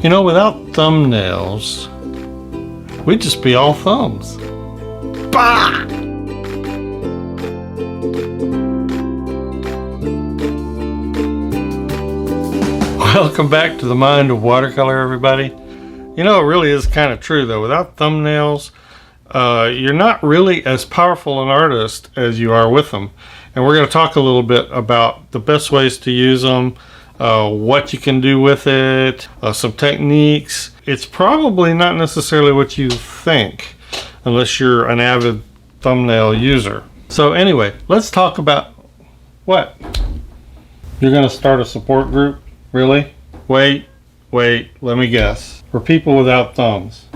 You know, without thumbnails, we'd just be all thumbs. Bah! Welcome back to the Mind of Watercolor, everybody. You know, it really is kind of true, though. Without thumbnails, you're not really as powerful an artist as you are with them. And we're going to talk a little bit about the best ways to use them, what you can do with it, some techniques. It's probably not necessarily what you think, unless you're an avid thumbnail user. So anyway, let's talk about what? You're going to start a support group? Really? Wait, let me guess. For people without thumbs.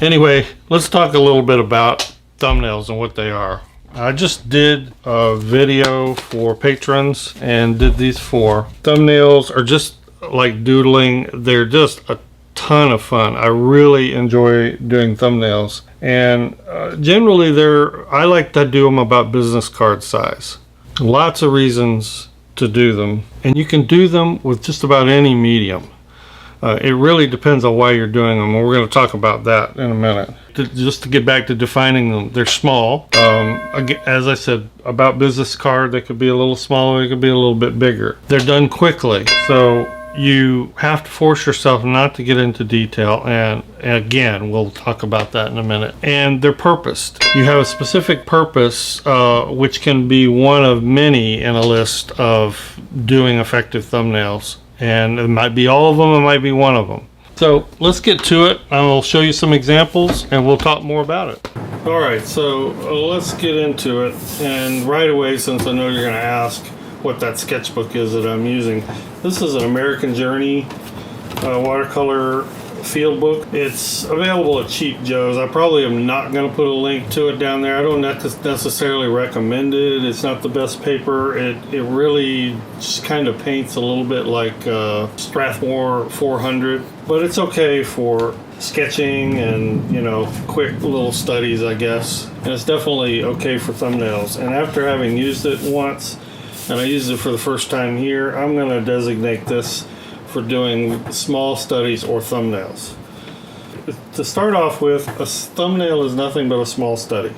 Anyway, let's talk a little bit about thumbnails and what they are. I just did a video for patrons and did these four. Thumbnails are just like doodling. They're just a ton of fun. I really enjoy doing thumbnails. And generally I like to do them about business card size. Lots of reasons to do them. And you can do them with just about any medium. It really depends on why you're doing them, and we're going to talk about that in a minute. Just to get back to defining them, they're small. As I said, about business card, they could be a little smaller, they could be a little bit bigger. They're done quickly, so you have to force yourself not to get into detail, and again, we'll talk about that in a minute. And they're purposed. You have a specific purpose, which can be one of many in a list of doing effective thumbnails. And it might be all of them, it might be one of them. So let's get to it. I will show you some examples and we'll talk more about it. All right, so let's get into it. And right away, since I know you're going to ask what that sketchbook is that I'm using, this is an American Journey watercolor field book. It's available at Cheap Joe's. I probably am not going to put a link to it down there. I don't necessarily recommend it. It's not the best paper. It really just kind of paints a little bit like Strathmore 400, but it's okay for sketching and, you know, quick little studies, I guess. And it's definitely okay for thumbnails. And after having used it once, and I used it for the first time here, I'm going to designate this for doing small studies or thumbnails. To start off with, a thumbnail is nothing but a small study.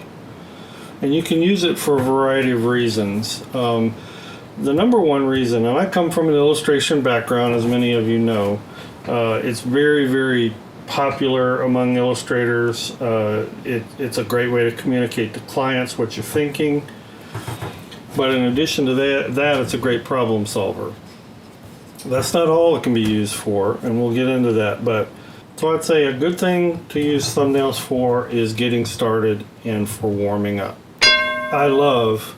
And you can use it for a variety of reasons. The number one reason, and I come from an illustration background, as many of you know, it's very, very popular among illustrators. It's a great way to communicate to clients what you're thinking. But in addition to that, it's a great problem solver. That's not all it can be used for, and we'll get into that. But so I'd say a good thing to use thumbnails for is getting started and for warming up. I love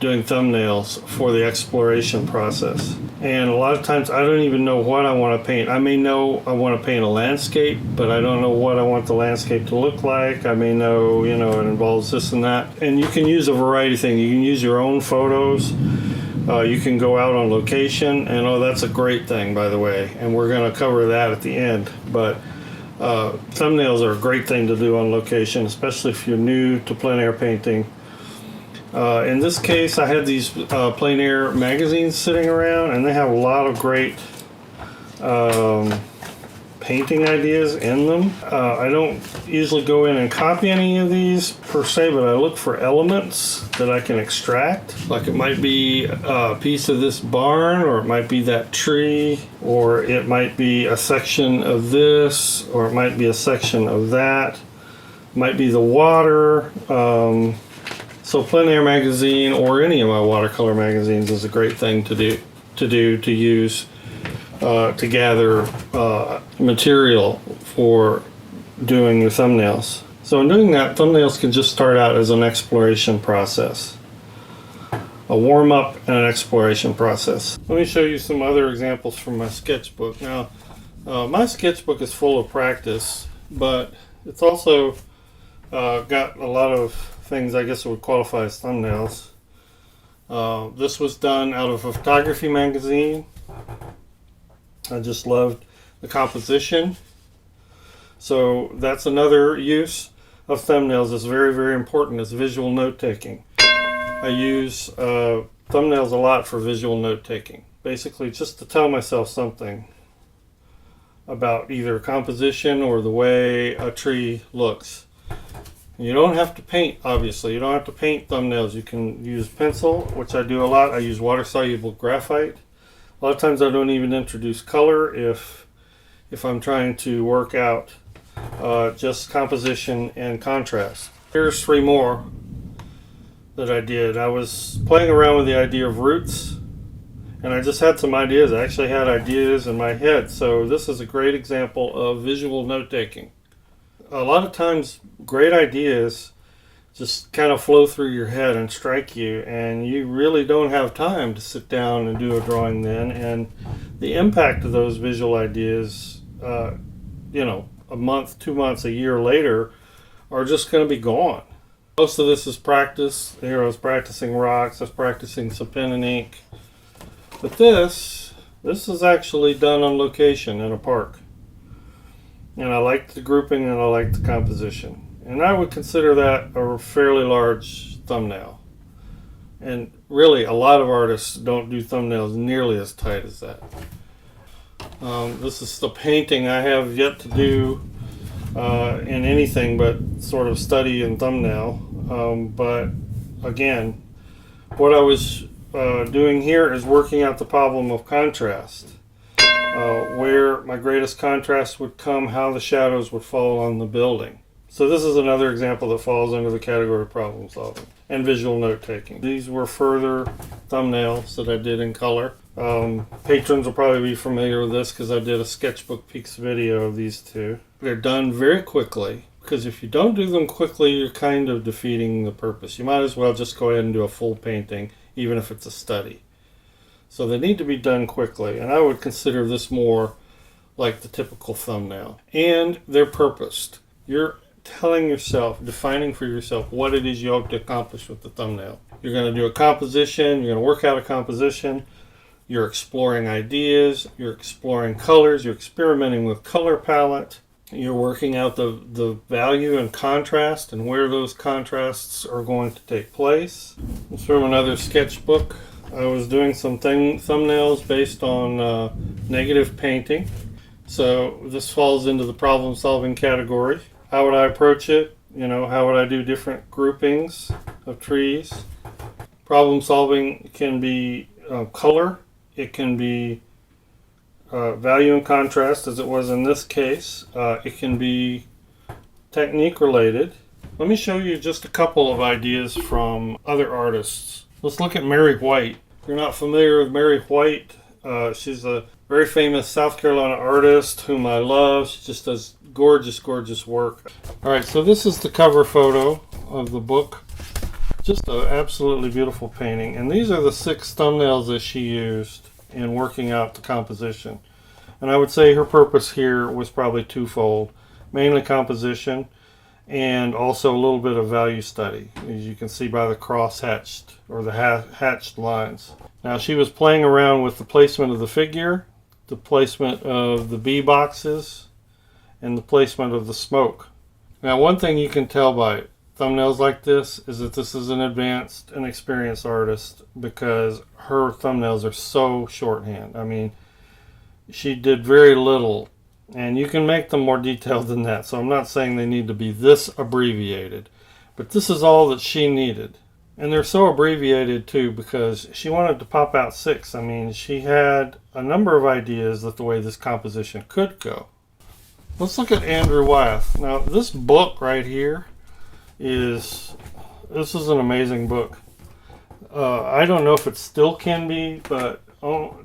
doing thumbnails for the exploration process. And a lot of times I don't even know what I want to paint. I may know I want to paint a landscape, but I don't know what I want the landscape to look like. I may know, you know, it involves this and that. And you can use a variety of things. You can use your own photos. You can go out on location, and that's a great thing, by the way, and we're going to cover that at the end. But thumbnails are a great thing to do on location, especially if you're new to plein air painting. In this case, I had these plein air magazines sitting around, and they have a lot of great painting ideas in them. I don't usually go in and copy any of these per se, but I look for elements that I can extract. Like it might be a piece of this barn, or it might be that tree, or it might be a section of this, or it might be a section of that. It might be the water. So plein air magazine, or any of my watercolor magazines, is a great thing to use to gather material for doing your thumbnails. So in doing that, thumbnails can just start out as an exploration process, a warm-up and an exploration process. Let me show you some other examples from my sketchbook. Now, my sketchbook is full of practice, but it's also got a lot of things I guess would qualify as thumbnails. This was done out of a photography magazine. I just loved the composition. So that's another use of thumbnails that's very, very important, is visual note taking. I use thumbnails a lot for visual note taking. Basically just to tell myself something. about either composition or the way a tree looks. You don't have to paint, obviously. You don't have to paint thumbnails. You can use pencil, which I do a lot. I use water-soluble graphite. A lot of times I don't even introduce color if I'm trying to work out just composition and contrast. Here's 3 more that I did. I was playing around with the idea of roots, and I just had some ideas. I actually had ideas in my head. So this is a great example of visual note-taking. A lot of times great ideas just kind of flow through your head and strike you, and you really don't have time to sit down and do a drawing then, and the impact of those visual ideas, you know, a month, 2 months, a year later are just going to be gone. Most of this is practice. Here I was practicing rocks, I was practicing some pen and ink, but this is actually done on location in a park, and I like the grouping and I like the composition. And I would consider that a fairly large thumbnail. And really, a lot of artists don't do thumbnails nearly as tight as that. This is the painting I have yet to do in anything but sort of study and thumbnail. But again, what I was doing here is working out the problem of contrast. Where my greatest contrast would come, how the shadows would fall on the building. So this is another example that falls under the category of problem solving and visual note taking. These were further thumbnails that I did in color. Patrons will probably be familiar with this because I did a sketchbook peaks video of these 2. They're done very quickly, because if you don't do them quickly, you're kind of defeating the purpose. You might as well just go ahead and do a full painting, even if it's a study. So they need to be done quickly, and I would consider this more like the typical thumbnail. And they're purposed. You're telling yourself, defining for yourself what it is you hope to accomplish with the thumbnail. You're going to do a composition, you're going to work out a composition, you're exploring ideas, you're exploring colors, you're experimenting with color palette, you're working out the value and contrast and where those contrasts are going to take place. It's from another sketchbook. I was doing some thumbnails based on negative painting. So this falls into the problem solving category. How would I approach it? You know, how would I do different groupings of trees? Problem solving can be color. It can be value and contrast, as it was in this case. It can be technique related. Let me show you just a couple of ideas from other artists. Let's look at Mary White. If you're not familiar with Mary White, she's a very famous South Carolina artist whom I love. She just does gorgeous, gorgeous work. All right, so this is the cover photo of the book. Just an absolutely beautiful painting. And these are the 6 thumbnails that she used in working out the composition. And I would say her purpose here was probably twofold. Mainly composition and also a little bit of value study, as you can see by the cross-hatched or the hatched lines. Now she was playing around with the placement of the figure, the placement of the bee boxes, and the placement of the smoke. Now one thing you can tell by thumbnails like this is that this is an advanced and experienced artist, because her thumbnails are so shorthand. I mean, she did very little, and you can make them more detailed than that. So I'm not saying they need to be this abbreviated, but this is all that she needed. And they're so abbreviated too because she wanted to pop out 6. I mean, she had a number of ideas that the way this composition could go. Let's look at Andrew Wyeth. Now this book right here this is an amazing book. I don't know if it still can be, but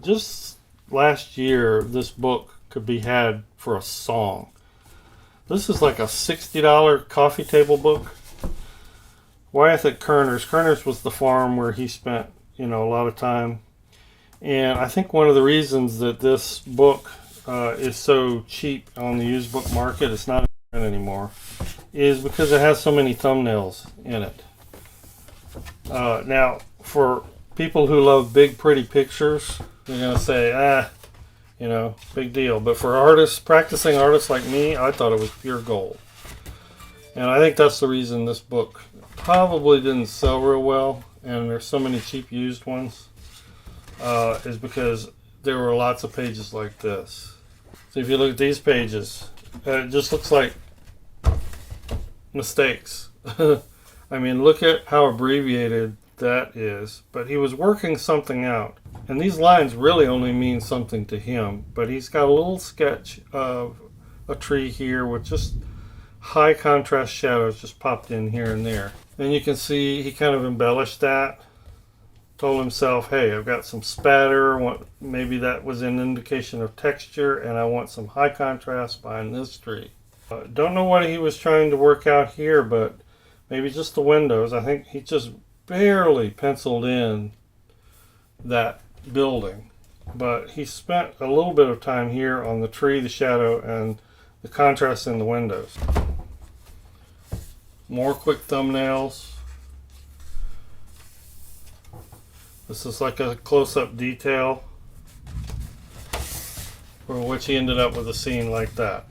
just last year this book could be had for a song. This is like a $60 coffee table book. Wyeth at Kerner's. Kerner's was the farm where he spent, a lot of time. And I think one of the reasons that this book is so cheap on the used book market, it's not in print anymore, is because it has so many thumbnails in it. Now, for people who love big, pretty pictures, they're going to say, big deal. But for artists, practicing artists like me, I thought it was pure gold. And I think that's the reason this book probably didn't sell real well, and there's so many cheap used ones, is because there were lots of pages like this. So if you look at these pages, it just looks like mistakes. I mean, look at how abbreviated that is. But he was working something out. And these lines really only mean something to him. But he's got a little sketch of a tree here with just high contrast shadows just popped in here and there. And you can see he kind of embellished that. Told himself, hey, I've got some spatter. Maybe that was an indication of texture, and I want some high contrast behind this tree. Don't know what he was trying to work out here, but maybe just the windows. I think he just barely penciled in that building. But he spent a little bit of time here on the tree, the shadow, and the contrast in the windows. More quick thumbnails. This is like a close-up detail for which he ended up with a scene like that.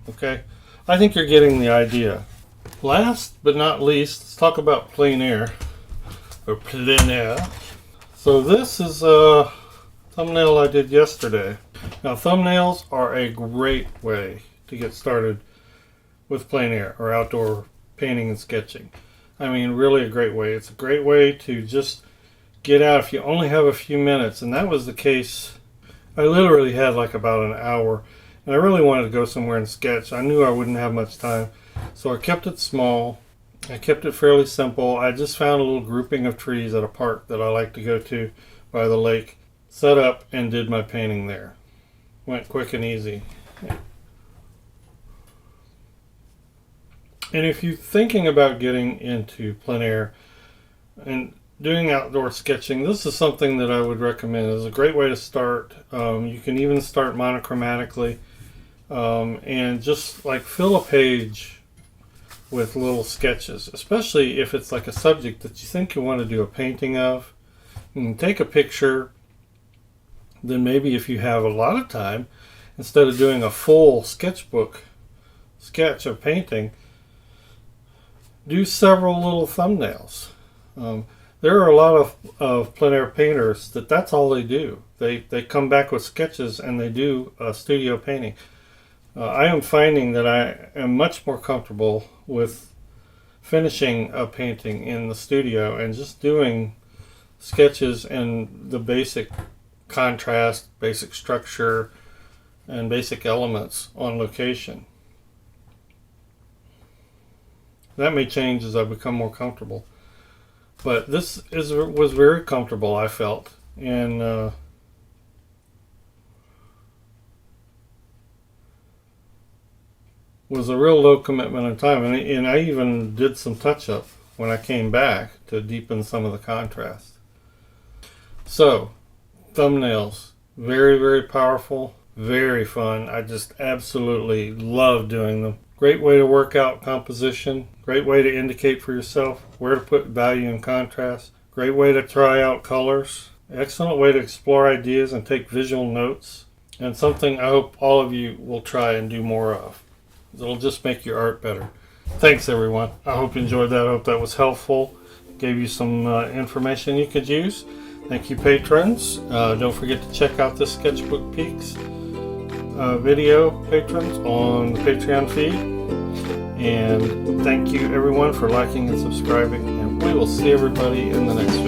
Okay, I think you're getting the idea. Last but not least, let's talk about plein air, or plein air. So this is a thumbnail I did yesterday. Now thumbnails are a great way to get started with plein air or outdoor painting and sketching. I mean, really a great way. It's a great way to just get out if you only have a few minutes, and that was the case. I literally had like about an hour, and I really wanted to go somewhere and sketch. I knew I wouldn't have much time, so I kept it small. I kept it fairly simple. I just found a little grouping of trees at a park that I like to go to by the lake, set up, and did my painting there. Went quick and easy. And if you're thinking about getting into plein air and doing outdoor sketching, this is something that I would recommend. It's a great way to start. You can even start monochromatically and just like fill a page with little sketches, especially if it's like a subject that you think you want to do a painting of. You can take a picture. Then maybe if you have a lot of time, instead of doing a full sketchbook sketch of painting, do several little thumbnails. There are a lot of plein air painters that's all they do. They come back with sketches and they do a studio painting. I am finding that I am much more comfortable with finishing a painting in the studio and just doing sketches and the basic contrast, basic structure, and basic elements on location. That may change as I become more comfortable. But this was very comfortable, I felt, and was a real low commitment in time. And I even did some touch-up when I came back to deepen some of the contrast. So, thumbnails, very, very powerful, very fun. I just absolutely love doing them. Great way to work out composition. Great way to indicate for yourself where to put value and contrast. Great way to try out colors. Excellent way to explore ideas and take visual notes. And something I hope all of you will try and do more of. It'll just make your art better. Thanks everyone. I hope you enjoyed that. I hope that was helpful. Gave you some information you could use. Thank you patrons. Don't forget to check out the Sketchbook Peaks video patrons on the Patreon feed. And thank you everyone for liking and subscribing, and we will see everybody in the next video.